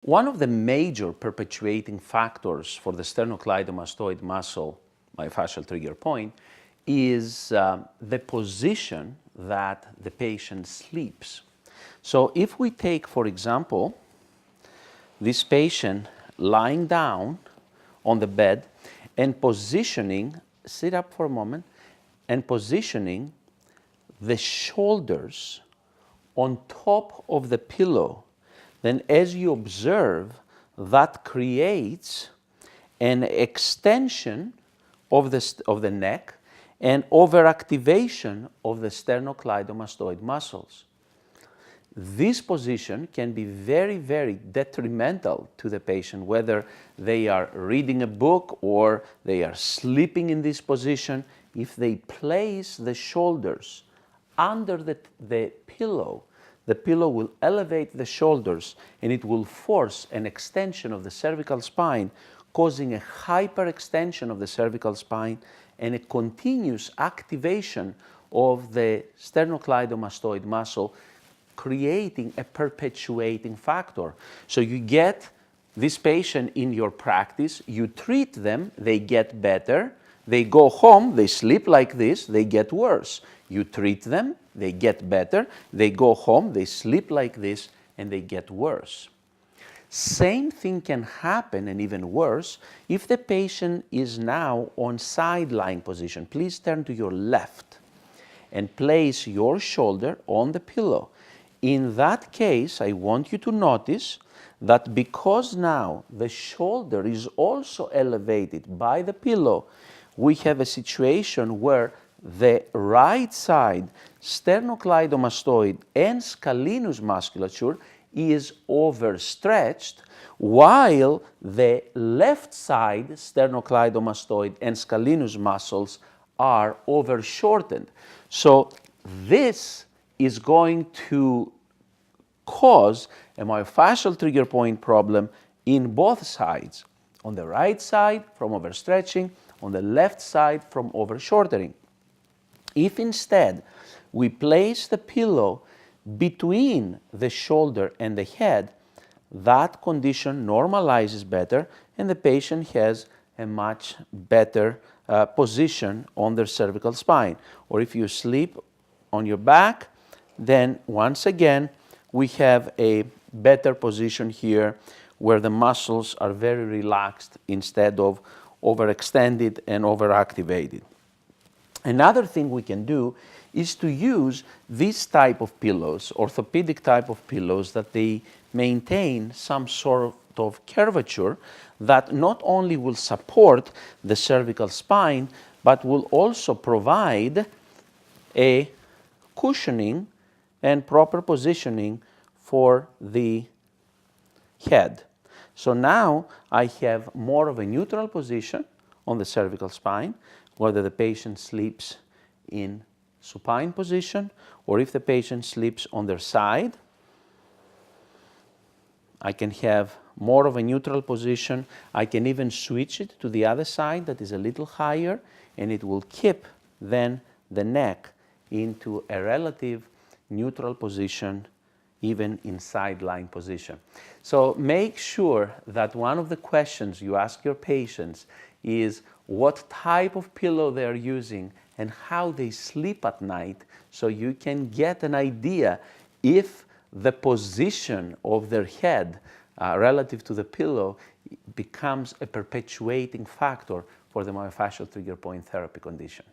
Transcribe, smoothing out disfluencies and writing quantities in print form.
One of the major perpetuating factors for the sternocleidomastoid muscle myofascial trigger point is the position that the patient sleeps. So if we take, for example, this patient lying down on the bed and positioning, sit up for a moment, and positioning the shoulders on top of the pillow, then as you observe, that creates an extension of the neck and overactivation of the sternocleidomastoid muscles. This position can be very, very detrimental to the patient, whether they are reading a book or they are sleeping in this position. If they place the shoulders under the pillow will elevate the shoulders and it will force an extension of the cervical spine, causing a hyperextension of the cervical spine and a continuous activation of the sternocleidomastoid muscle, creating a perpetuating factor. So you get this patient in your practice, you treat them, they get better, they go home, they sleep like this, they get worse. You treat them, they get better, they go home, they sleep like this, and they get worse. Same thing can happen, and even worse, if the patient is now on side lying position. Please turn to your left and place your shoulder on the pillow. In that case, I want you to notice that because now the shoulder is also elevated by the pillow, we have a situation where the right side sternocleidomastoid and scalenus musculature is overstretched, while the left side sternocleidomastoid and scalenus muscles are overshortened. So this is going to cause a myofascial trigger point problem in both sides. On the right side from overstretching, on the left side from overshortening. If instead we place the pillow between the shoulder and the head, that condition normalizes better and the patient has a much better position on their cervical spine. Or if you sleep on your back, then once again we have a better position here where the muscles are very relaxed instead of overextended and overactivated. Another thing we can do is to use this type of pillows, orthopedic type of pillows, that they maintain some sort of curvature that not only will support the cervical spine, but will also provide a cushioning and proper positioning for the head. So now I have more of a neutral position on the cervical spine, whether the patient sleeps in supine position or if the patient sleeps on their side. I can have more of a neutral position. I can even switch it to the other side that is a little higher, and it will keep then the neck into a relative neutral position even in side lying position. So make sure that one of the questions you ask your patients is what type of pillow they're using and how they sleep at night, so you can get an idea if the position of their head relative to the pillow becomes a perpetuating factor for the myofascial trigger point therapy condition.